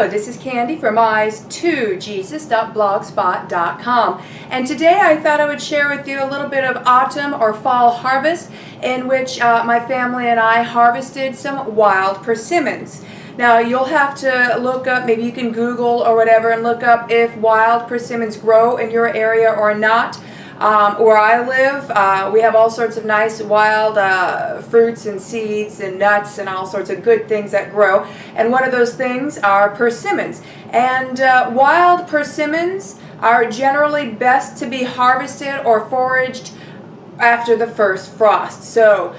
Hello, this is Candy from eyes2jesus.blogspot.com, and today I thought I would share with you a little bit of autumn or fall harvest in which my family and I harvested some wild persimmons. Now you'll have to look up, maybe you can Google or whatever and look up if wild persimmons grow in your area or not. Where I live, we have all sorts of nice wild fruits and seeds and nuts and all sorts of good things that grow. And one of those things are persimmons. And wild persimmons are generally best to be harvested or foraged after the first frost. So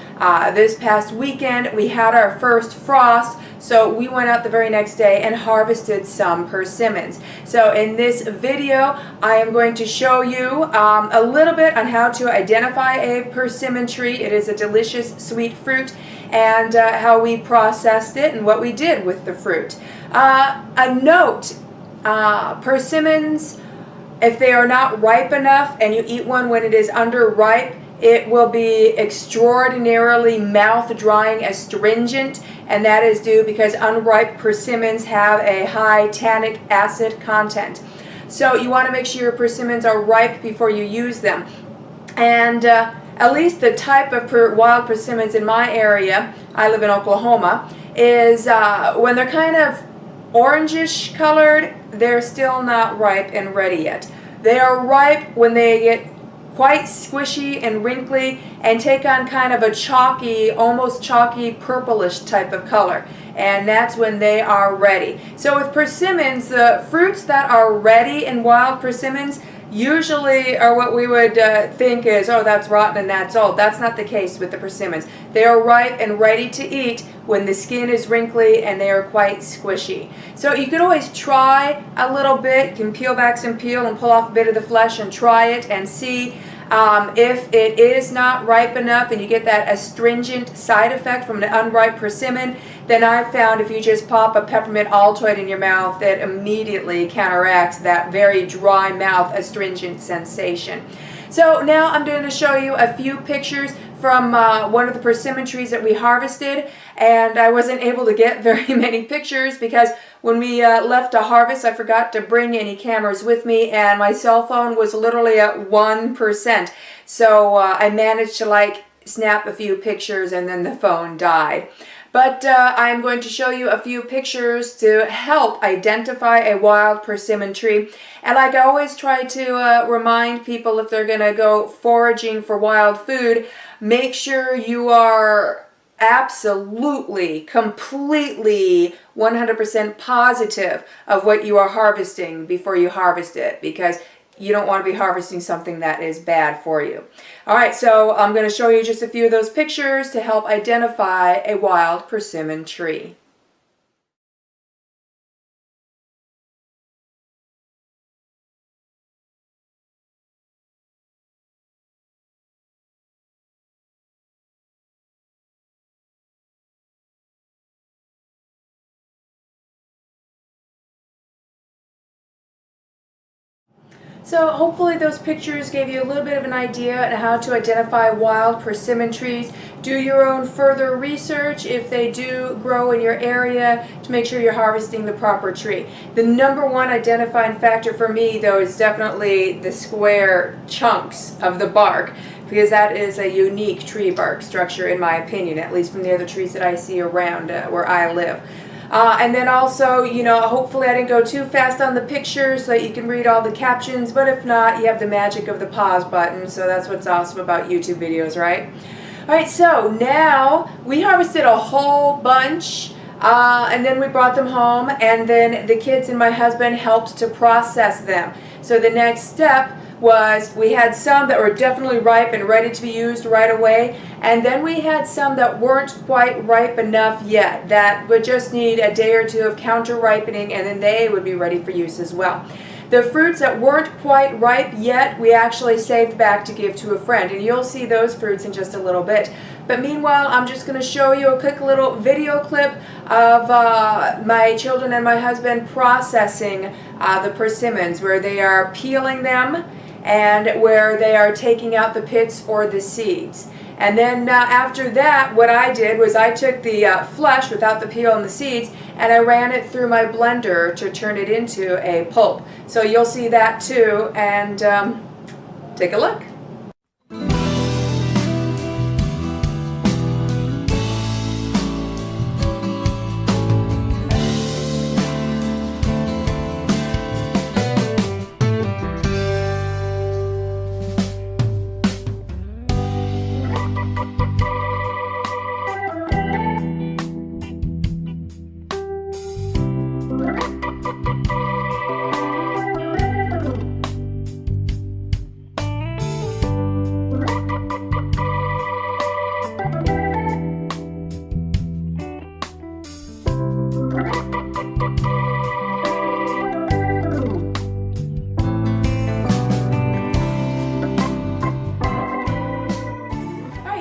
this past weekend we had our first frost, so we went out the very next day and harvested some persimmons. So in this video I am going to show you a little bit on how to identify a persimmon tree. It is a delicious sweet fruit, and how we processed it and what we did with the fruit. A note, persimmons, if they are not ripe enough and you eat one when it is underripe, it will be extraordinarily mouth-drying, astringent, and that is due because unripe persimmons have a high tannic acid content. So you want to make sure your persimmons are ripe before you use them. And at least the type of wild persimmons in my area, I live in Oklahoma, is when they're kind of orangish colored, they're still not ripe and ready yet. They are ripe when they get quite squishy and wrinkly and take on kind of a chalky, almost chalky purplish type of color, and that's when they are ready. So with persimmons, the fruits that are ready in wild persimmons usually are what we would think is, oh, that's rotten and that's old. That's not the case with the persimmons. They are ripe and ready to eat when the skin is wrinkly and they are quite squishy. So you can always try a little bit. You can peel back some peel and pull off a bit of the flesh and try it and see if it is not ripe enough and you get that astringent side effect from an unripe persimmon. Then I've found if you just pop a peppermint Altoid in your mouth, that immediately counteracts that very dry mouth astringent sensation. So now I'm going to show you a few pictures from one of the persimmon trees that we harvested, and I wasn't able to get very many pictures because when we left to harvest I forgot to bring any cameras with me, and my cell phone was literally at 1%. So I managed to snap a few pictures and then the phone died. But I'm going to show you a few pictures to help identify a wild persimmon tree. And like I always try to remind people, if they're going to go foraging for wild food, make sure you are absolutely, completely, 100% positive of what you are harvesting before you harvest it, because you don't want to be harvesting something that is bad for you. Alright, so I'm going to show you just a few of those pictures to help identify a wild persimmon tree. So hopefully those pictures gave you a little bit of an idea on how to identify wild persimmon trees. Do your own further research if they do grow in your area to make sure you're harvesting the proper tree. The number one identifying factor for me, though, is definitely the square chunks of the bark, because that is a unique tree bark structure in my opinion, at least from the other trees that I see around where I live. And then also, hopefully I didn't go too fast on the pictures so that you can read all the captions, but if not, you have the magic of the pause button, so that's what's awesome about YouTube videos, right? Alright, so now we harvested a whole bunch, and then we brought them home, and then the kids and my husband helped to process them. So the next step was we had some that were definitely ripe and ready to be used right away, and then we had some that weren't quite ripe enough yet, that would just need a day or two of counter ripening, and then they would be ready for use as well. The fruits that weren't quite ripe yet, we actually saved back to give to a friend, and you'll see those fruits in just a little bit. But meanwhile, I'm just going to show you a quick little video clip of my children and my husband processing the persimmons, where they are peeling them and where they are taking out the pits or the seeds. And then after that, what I did was I took the flesh without the peel and the seeds, and I ran it through my blender to turn it into a pulp. So you'll see that too, and take a look.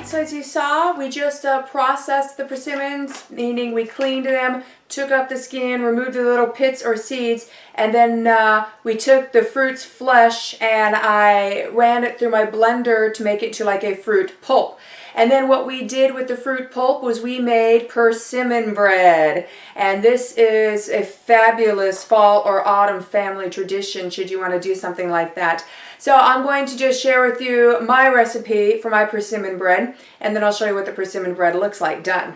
So as you saw, we just processed the persimmons, meaning we cleaned them, took up the skin, removed the little pits or seeds, and then we took the fruit's flesh and I ran it through my blender to make it to like a fruit pulp. And then what we did with the fruit pulp was we made persimmon bread. And this is a fabulous fall or autumn family tradition should you want to do something like that. So I'm going to just share with you my recipe for my persimmon bread, and then I'll show you what the persimmon bread looks like done.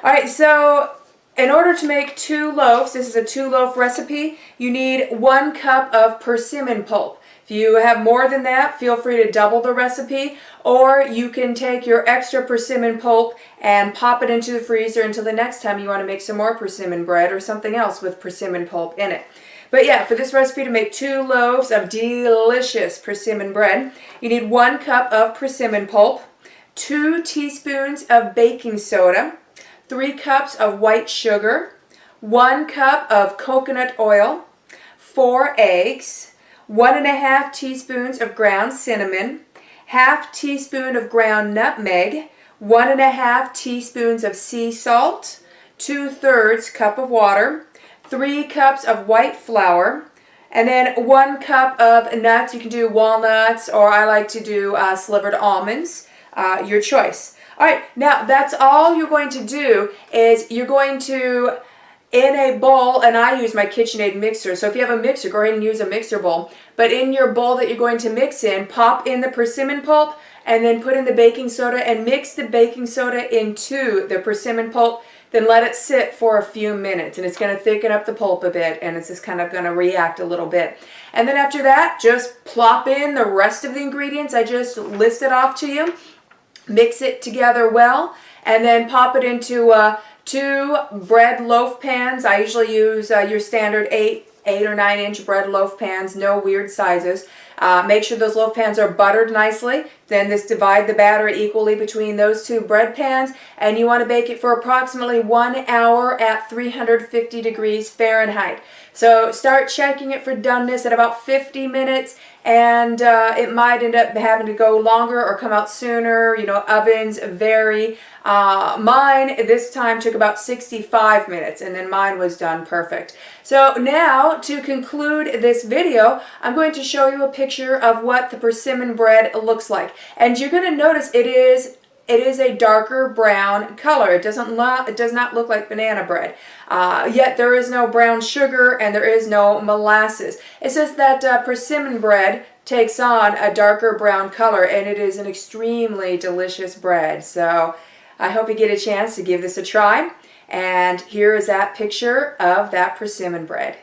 All right, so in order to make 2 loaves, this is a 2-loaf recipe, you need 1 cup of persimmon pulp. If you have more than that, feel free to double the recipe, or you can take your extra persimmon pulp and pop it into the freezer until the next time you want to make some more persimmon bread or something else with persimmon pulp in it. But yeah, for this recipe to make 2 loaves of delicious persimmon bread, you need 1 cup of persimmon pulp, 2 teaspoons of baking soda, 3 cups of white sugar, 1 cup of coconut oil, 4 eggs, 1½ teaspoons of ground cinnamon, ½ teaspoon of ground nutmeg, 1½ teaspoons of sea salt, 2/3 cup of water, 3 cups of white flour, and then 1 cup of nuts. You can do walnuts, or I like to do slivered almonds, your choice. All right, now that's all you're going to do is you're going to, in a bowl, and I use my KitchenAid mixer, so if you have a mixer, go ahead and use a mixer bowl. But in your bowl that you're going to mix in, pop in the persimmon pulp, and then put in the baking soda, and mix the baking soda into the persimmon pulp. Then let it sit for a few minutes, and it's going to thicken up the pulp a bit, and it's just kind of going to react a little bit. And then after that, just plop in the rest of the ingredients I just listed off to you. Mix it together well, and then pop it into 2 bread loaf pans. I usually use your standard 8 or 9 inch bread loaf pans, no weird sizes. Make sure those loaf pans are buttered nicely. Then just divide the batter equally between those 2 bread pans, and you want to bake it for approximately 1 hour at 350 degrees Fahrenheit. So start checking it for doneness at about 50 minutes, and it might end up having to go longer or come out sooner. You know, ovens vary. Mine this time took about 65 minutes, and then mine was done perfect. So now, to conclude this video, I'm going to show you a picture of what the persimmon bread looks like. And you're going to notice it is a darker brown color. It does not look like banana bread. Yet there is no brown sugar and there is no molasses. It's just that persimmon bread takes on a darker brown color, and it is an extremely delicious bread. So I hope you get a chance to give this a try. And here is that picture of that persimmon bread.